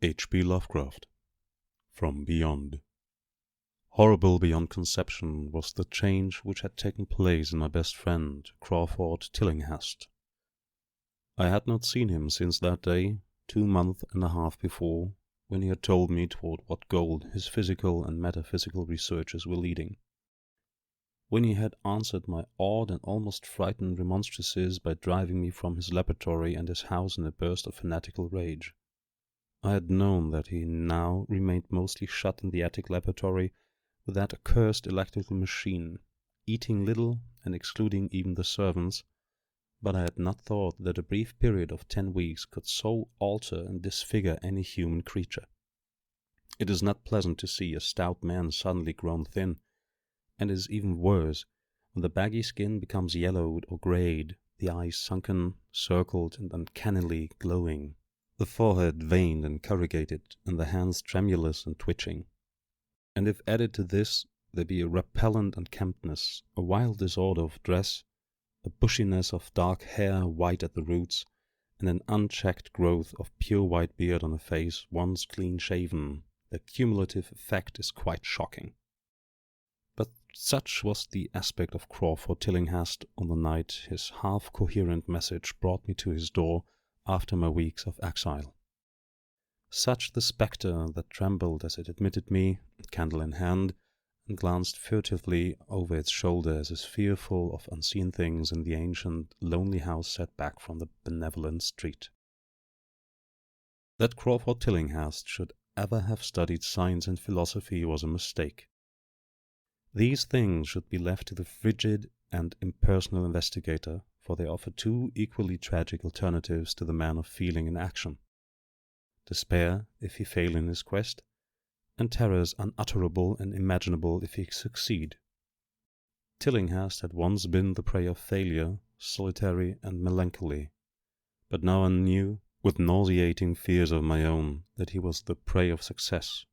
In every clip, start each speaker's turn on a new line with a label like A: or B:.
A: H.P. Lovecraft. From Beyond. Horrible beyond conception was the change which had taken place in my best friend, Crawford Tillinghast. I had not seen him since that day, 2 months and a half before, when he had told me toward what goal his physical and metaphysical researches were leading. When he had answered my awed and almost frightened remonstrances by driving me from his laboratory and his house in a burst of fanatical rage. I had known that he now remained mostly shut in the attic laboratory with that accursed electrical machine, eating little and excluding even the servants, but I had not thought that a brief period of 10 weeks could so alter and disfigure any human creature. It is not pleasant to see a stout man suddenly grown thin, and it is even worse when the baggy skin becomes yellowed or greyed, the eyes sunken, circled, and uncannily glowing, the forehead veined and corrugated, and the hands tremulous and twitching. And if added to this there be a repellent unkemptness, a wild disorder of dress, a bushiness of dark hair white at the roots, and an unchecked growth of pure white beard on a face once clean-shaven, the cumulative effect is quite shocking. But such was the aspect of Crawford Tillinghast on the night his half-coherent message brought me to his door after my weeks of exile. Such the spectre that trembled as it admitted me, candle in hand, and glanced furtively over its shoulder as is fearful of unseen things in the ancient, lonely house set back from the benevolent street. That Crawford Tillinghast should ever have studied science and philosophy was a mistake. These things should be left to the frigid and impersonal investigator, for they offer 2 equally tragic alternatives to the man of feeling and action. Despair, if he fail in his quest, and terrors unutterable and imaginable if he succeed. Tillinghast had once been the prey of failure, solitary and melancholy, but now I knew, with nauseating fears of my own, that he was the prey of success.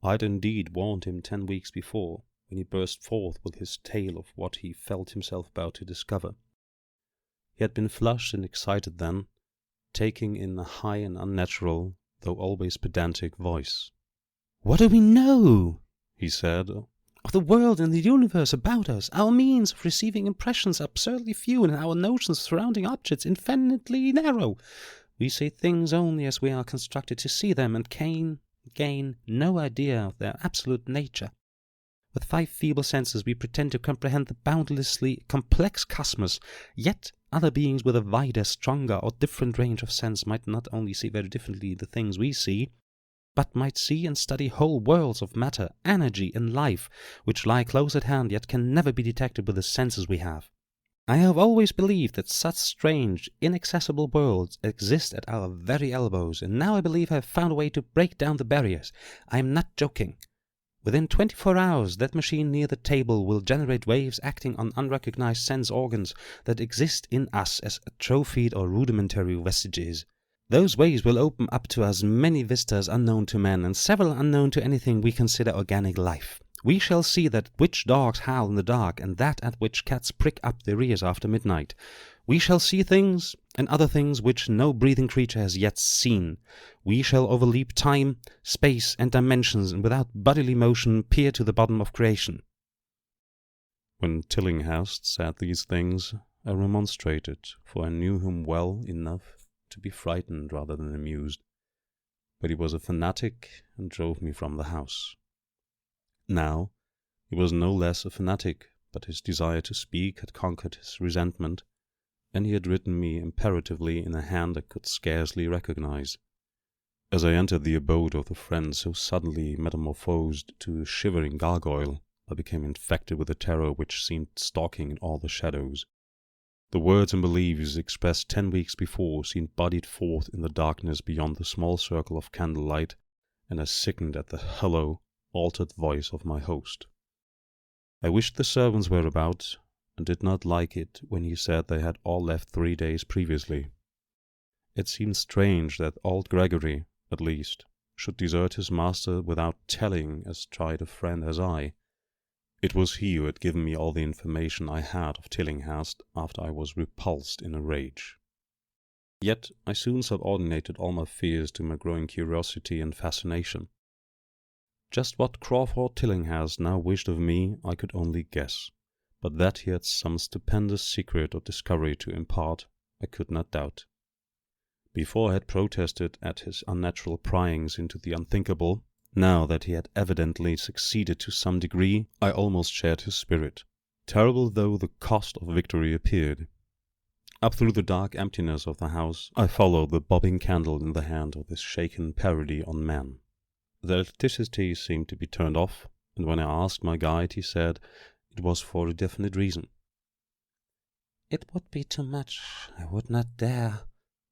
A: I had indeed warned him 10 weeks before, when he burst forth with his tale of what he felt himself about to discover. He had been flushed and excited then, taking in a high and unnatural, though always pedantic, voice.
B: "What do we know,"
A: he said,
B: "of the world and the universe about us? Our means of receiving impressions are absurdly few, and our notions surrounding objects infinitely narrow. We see things only as we are constructed to see them, and can gain no idea of their absolute nature. With 5 feeble senses we pretend to comprehend the boundlessly complex cosmos, yet other beings with a wider, stronger, or different range of sense might not only see very differently the things we see, but might see and study whole worlds of matter, energy, and life, which lie close at hand yet can never be detected with the senses we have. I have always believed that such strange, inaccessible worlds exist at our very elbows, and now I believe I have found a way to break down the barriers. I am not joking. Within 24 hours, that machine near the table will generate waves acting on unrecognized sense organs that exist in us as atrophied or rudimentary vestiges. Those waves will open up to us many vistas unknown to man, and several unknown to anything we consider organic life. We shall see that which dogs howl in the dark, and that at which cats prick up their ears after midnight. We shall see things, and other things which no breathing creature has yet seen. We shall overleap time, space, and dimensions, and without bodily motion peer to the bottom of creation."
A: When Tillinghast said these things, I remonstrated, for I knew him well enough to be frightened rather than amused. But he was a fanatic and drove me from the house. Now, he was no less a fanatic, but his desire to speak had conquered his resentment, and he had written me imperatively in a hand I could scarcely recognize. As I entered the abode of the friend so suddenly metamorphosed to a shivering gargoyle, I became infected with a terror which seemed stalking in all the shadows. The words and beliefs expressed 10 weeks before seemed bodied forth in the darkness beyond the small circle of candlelight, and I sickened at the hollow, altered voice of my host. I wished the servants were about, and did not like it when he said they had all left 3 days previously. It seemed strange that old Gregory, at least, should desert his master without telling as tried a friend as I. It was he who had given me all the information I had of Tillinghast after I was repulsed in a rage. Yet I soon subordinated all my fears to my growing curiosity and fascination. Just what Crawford Tillinghast now wished of me I could only guess, but that he had some stupendous secret or discovery to impart, I could not doubt. Before I had protested at his unnatural pryings into the unthinkable, now that he had evidently succeeded to some degree, I almost shared his spirit, terrible though the cost of victory appeared. Up through the dark emptiness of the house, I followed the bobbing candle in the hand of this shaken parody on man. The electricity seemed to be turned off, and when I asked my guide, he said it was for a definite reason.
B: "It would be too much. I would not dare,"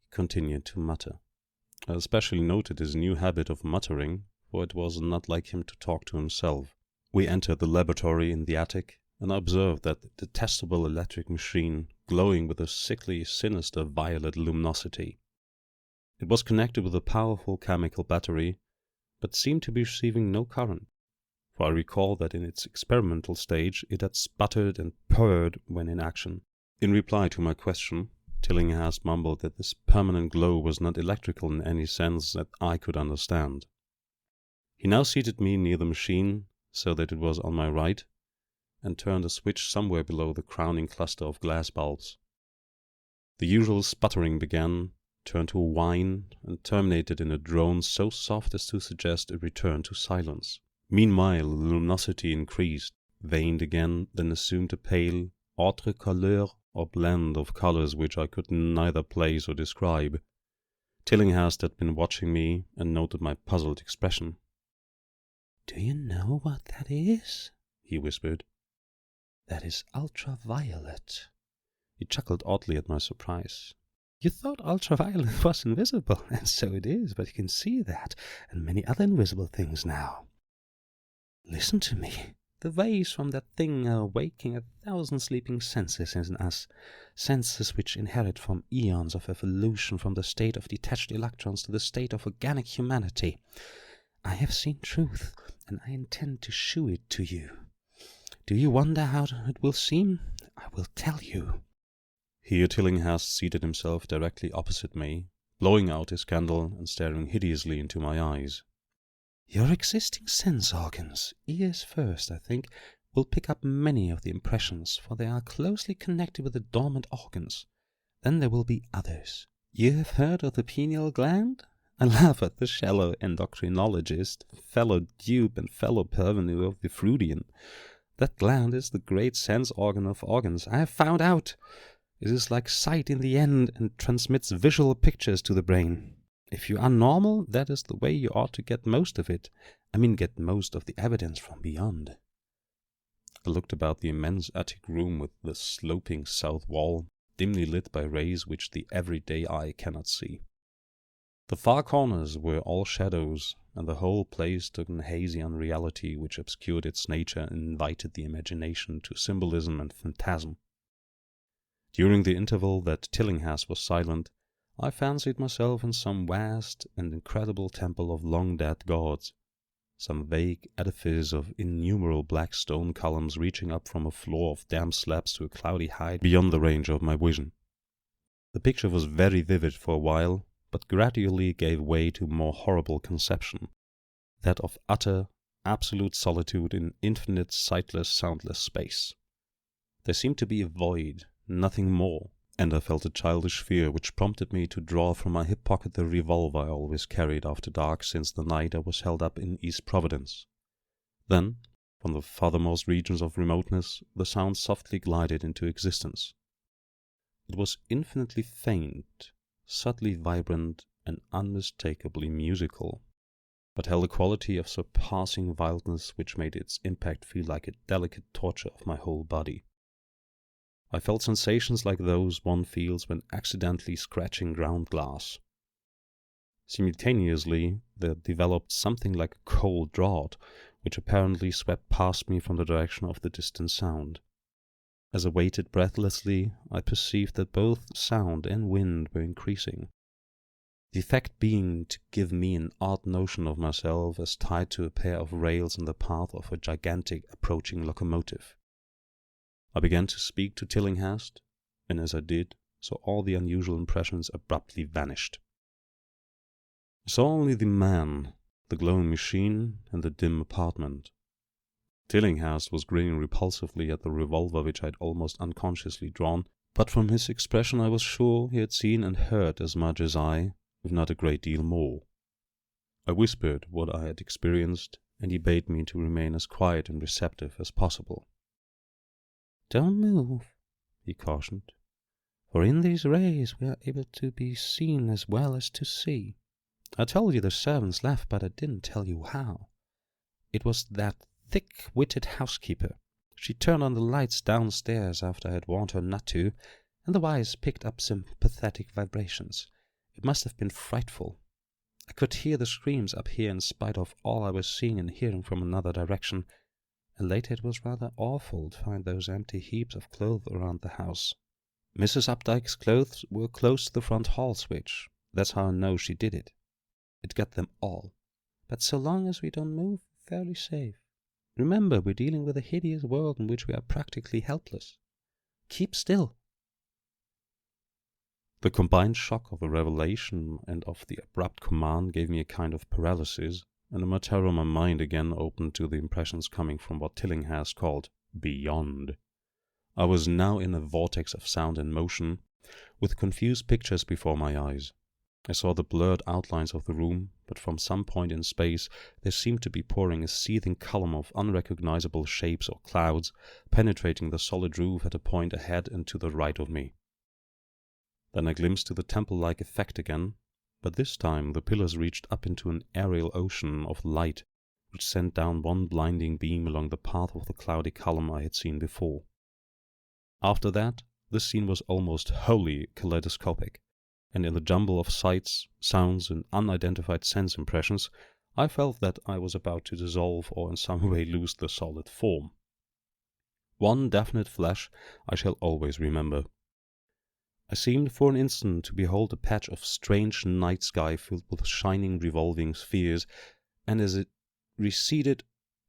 B: he continued to mutter.
A: I especially noted his new habit of muttering, for it was not like him to talk to himself. We entered the laboratory in the attic, and I observed that the detestable electric machine, glowing with a sickly, sinister violet luminosity. It was connected with a powerful chemical battery, but seemed to be receiving no current, for I recall that in its experimental stage it had sputtered and purred when in action. In reply to my question, Tillinghast mumbled that this permanent glow was not electrical in any sense that I could understand. He now seated me near the machine, so that it was on my right, and turned a switch somewhere below the crowning cluster of glass bulbs. The usual sputtering began, turned to a whine, and terminated in a drone so soft as to suggest a return to silence. Meanwhile the luminosity increased, waned again, then assumed a pale, autre couleur, or blend of colors which I could neither place or describe. Tillinghast had been watching me, and noted my puzzled expression.
B: "Do you know what that is?" he whispered. "That is ultraviolet."
A: He chuckled oddly at my surprise.
B: "You thought ultraviolet was invisible, and so it is, but you can see that, and many other invisible things now. Listen to me. The waves from that thing are awaking 1,000 sleeping senses in us, senses which inherit from eons of evolution from the state of detached electrons to the state of organic humanity. I have seen truth, and I intend to shew it to you. Do you wonder how it will seem? I will tell you."
A: Here Tillinghast seated himself directly opposite me, blowing out his candle and staring hideously into my eyes.
B: "Your existing sense organs, ears first, I think, will pick up many of the impressions, for they are closely connected with the dormant organs. Then there will be others. You have heard of the pineal gland? I laugh at the shallow endocrinologist, fellow dupe and fellow parvenu of the Freudian. That gland is the great sense organ of organs. I have found out. It is like sight in the end, and transmits visual pictures to the brain. If you are normal, that is the way you ought to get most of it. I mean, get most of the evidence from beyond."
A: I looked about the immense attic room with the sloping south wall, dimly lit by rays which the everyday eye cannot see. The far corners were all shadows, and the whole place took an hazy unreality which obscured its nature and invited the imagination to symbolism and phantasm. During the interval that Tillinghast was silent, I fancied myself in some vast and incredible temple of long-dead gods, some vague edifice of innumerable black stone columns reaching up from a floor of damp slabs to a cloudy height beyond the range of my vision. The picture was very vivid for a while, but gradually gave way to a more horrible conception, that of utter, absolute solitude in infinite, sightless, soundless space. There seemed to be a void, nothing more, and I felt a childish fear which prompted me to draw from my hip pocket the revolver I always carried after dark since the night I was held up in East Providence. Then, from the farthermost regions of remoteness, the sound softly glided into existence. It was infinitely faint, subtly vibrant, and unmistakably musical, but held a quality of surpassing wildness which made its impact feel like a delicate torture of my whole body. I felt sensations like those one feels when accidentally scratching ground glass. Simultaneously, there developed something like a cold draught, which apparently swept past me from the direction of the distant sound. As I waited breathlessly, I perceived that both sound and wind were increasing, the effect being to give me an odd notion of myself as tied to a pair of rails in the path of a gigantic approaching locomotive. I began to speak to Tillinghast, and as I did, so all the unusual impressions abruptly vanished. I saw only the man, the glowing machine, and the dim apartment. Tillinghast was grinning repulsively at the revolver which I had almost unconsciously drawn, but from his expression I was sure he had seen and heard as much as I, if not a great deal more. I whispered what I had experienced, and he bade me to remain as quiet and receptive as possible.
B: "Don't move," he cautioned, "for in these rays we are able to be seen as well as to see. I told you the servants left, but I didn't tell you how. It was that thick-witted housekeeper. She turned on the lights downstairs after I had warned her not to, and the wires picked up sympathetic vibrations. It must have been frightful. I could hear the screams up here in spite of all I was seeing and hearing from another direction, and later it was rather awful to find those empty heaps of clothes around the house. Mrs. Updike's clothes were close to the front hall switch. That's how I know she did it. It got them all. But so long as we don't move, we're fairly safe. Remember, we're dealing with a hideous world in which we are practically helpless. Keep still."
A: The combined shock of the revelation and of the abrupt command gave me a kind of paralysis, and in my terror my mind again opened to the impressions coming from what Tillinghast called beyond. I was now in a vortex of sound and motion, with confused pictures before my eyes. I saw the blurred outlines of the room, but from some point in space there seemed to be pouring a seething column of unrecognizable shapes or clouds, penetrating the solid roof at a point ahead and to the right of me. Then I glimpsed the temple-like effect again, but this time the pillars reached up into an aerial ocean of light, which sent down one blinding beam along the path of the cloudy column I had seen before. After that, the scene was almost wholly kaleidoscopic, and in the jumble of sights, sounds, and unidentified sense impressions, I felt that I was about to dissolve or in some way lose the solid form. One definite flash I shall always remember. I seemed for an instant to behold a patch of strange night sky filled with shining revolving spheres, and as it receded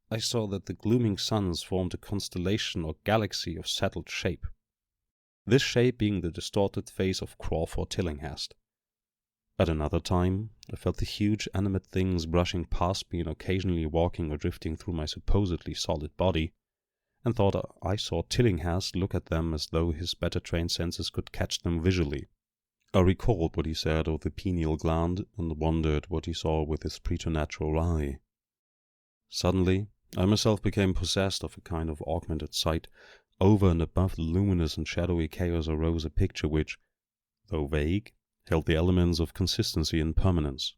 A: I saw that the glooming suns formed a constellation or galaxy of settled shape. This shape being the distorted face of Crawford Tillinghast. At another time, I felt the huge animate things brushing past me and occasionally walking or drifting through my supposedly solid body, and thought I saw Tillinghast look at them as though his better trained senses could catch them visually. I recalled what he said of the pineal gland, and wondered what he saw with his preternatural eye. Suddenly, I myself became possessed of a kind of augmented sight. Over and above the luminous and shadowy chaos arose a picture which, though vague, held the elements of consistency and permanence.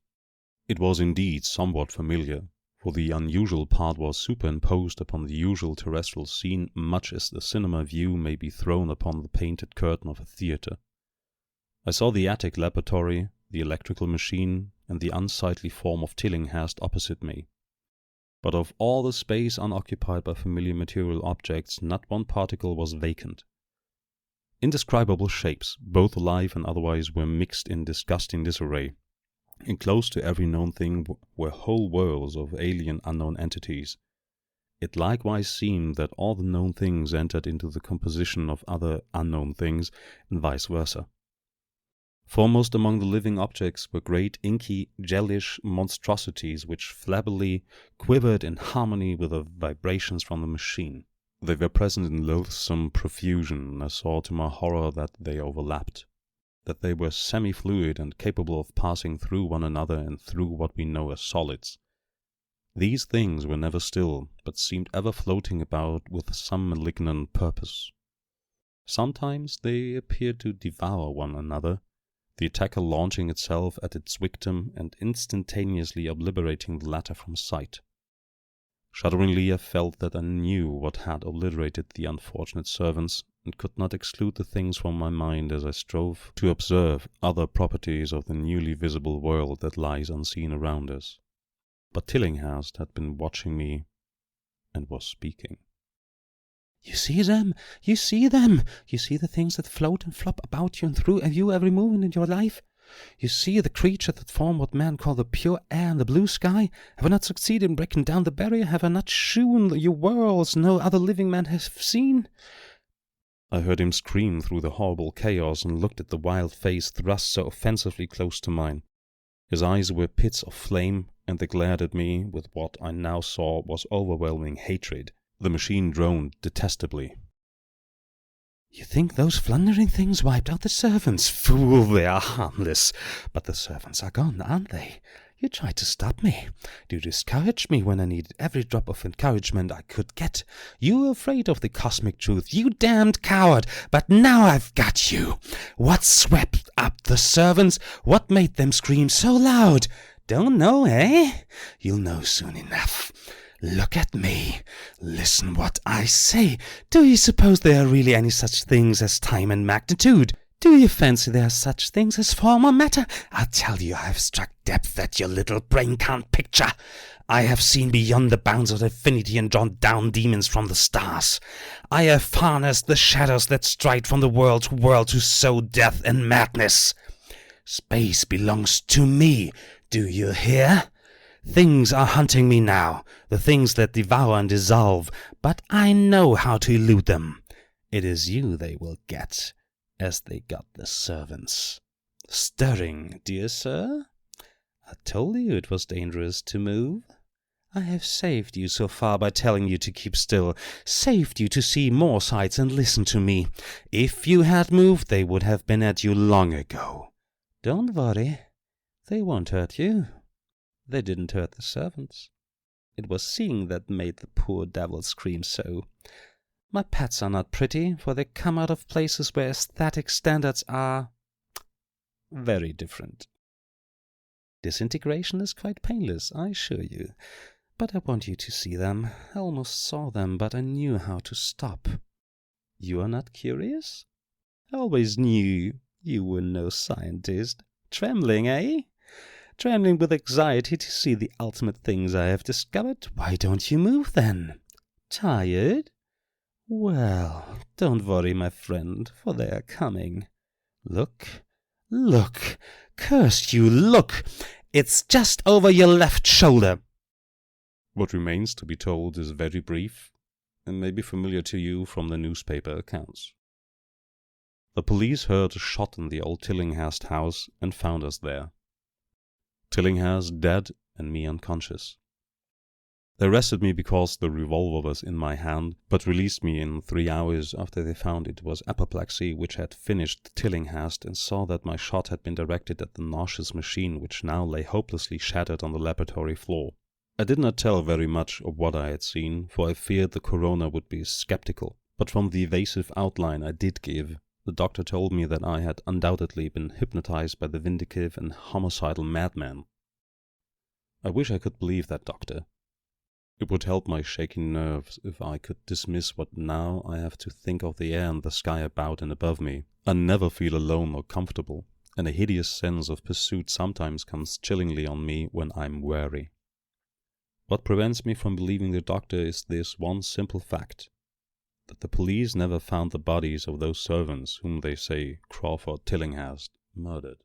A: It was indeed somewhat familiar, for the unusual part was superimposed upon the usual terrestrial scene, much as the cinema view may be thrown upon the painted curtain of a theatre. I saw the attic laboratory, the electrical machine, and the unsightly form of Tillinghast opposite me. But of all the space unoccupied by familiar material objects, not one particle was vacant. Indescribable shapes, both alive and otherwise, were mixed in disgusting disarray, and close to every known thing were whole worlds of alien unknown entities. It likewise seemed that all the known things entered into the composition of other unknown things, and vice versa. Foremost among the living objects were great inky, gelish monstrosities which flabbily quivered in harmony with the vibrations from the machine. They were present in loathsome profusion, and I saw to my horror that they overlapped, that they were semi-fluid and capable of passing through one another and through what we know as solids. These things were never still, but seemed ever floating about with some malignant purpose. Sometimes they appeared to devour one another, the attacker launching itself at its victim and instantaneously obliterating the latter from sight. Shudderingly I felt that I knew what had obliterated the unfortunate servants, and could not exclude the things from my mind as I strove to observe other properties of the newly visible world that lies unseen around us. But Tillinghast had been watching me, and was speaking.
B: "You see them! You see them! You see the things that float and flop about you and through you every movement in your life? You see the creatures that form what men call the pure air and the blue sky? Have I not succeeded in breaking down the barrier? Have I not shewn you worlds no other living man has seen?
A: I heard him scream through the horrible chaos and looked at the wild face thrust so offensively close to mine. His eyes were pits of flame, and they glared at me with what I now saw was overwhelming hatred. The machine droned detestably.
B: You think those flundering things wiped out the servants? Fool, they are harmless. But the servants are gone, aren't they? You tried to stop me. You discouraged me when I needed every drop of encouragement I could get. You were afraid of the cosmic truth, you damned coward. But now I've got you. What swept up the servants? What made them scream so loud? Don't know, eh? You'll know soon enough. Look at me. Listen what I say. Do you suppose there are really any such things as time and magnitude? Do you fancy there are such things as form or matter? I'll tell you, I have struck depth that your little brain can't picture. I have seen beyond the bounds of infinity and drawn down demons from the stars. I have harnessed the shadows that stride from the world to sow death and madness. Space belongs to me. Do you hear? Things are hunting me now, the things that devour and dissolve, but I know how to elude them. It is you they will get, as they got the servants. Stirring, dear sir? I told you it was dangerous to move. I have saved you so far by telling you to keep still, saved you to see more sights and listen to me. If you had moved, they would have been at you long ago. Don't worry, they won't hurt you. They didn't hurt the servants. It was seeing that made the poor devil scream so. My pets are not pretty, for they come out of places where aesthetic standards are very different. Disintegration is quite painless, I assure you. But I want you to see them. I almost saw them, but I knew how to stop. You are not curious? I always knew you were no scientist. Trembling, eh? Trembling with anxiety to see the ultimate things I have discovered. Why don't you move, then? Tired? Well, don't worry, my friend, for they are coming. Look, look, curse you, look! It's just over your left shoulder.
A: What remains to be told is very brief, and may be familiar to you from the newspaper accounts. The police heard a shot in the old Tillinghast house and found us there. Tillinghast dead and me unconscious. They arrested me because the revolver was in my hand, but released me in 3 hours after they found it was apoplexy which had finished Tillinghast and saw that my shot had been directed at the nauseous machine which now lay hopelessly shattered on the laboratory floor. I did not tell very much of what I had seen, for I feared the coroner would be skeptical, but from the evasive outline I did give, the doctor told me that I had undoubtedly been hypnotized by the vindictive and homicidal madman. I wish I could believe that doctor. It would help my shaking nerves if I could dismiss what now I have to think of the air and the sky about and above me. I never feel alone or comfortable, and a hideous sense of pursuit sometimes comes chillingly on me when I'm weary. What prevents me from believing the doctor is this one simple fact, that the police never found the bodies of those servants whom they say Crawford Tillinghast murdered.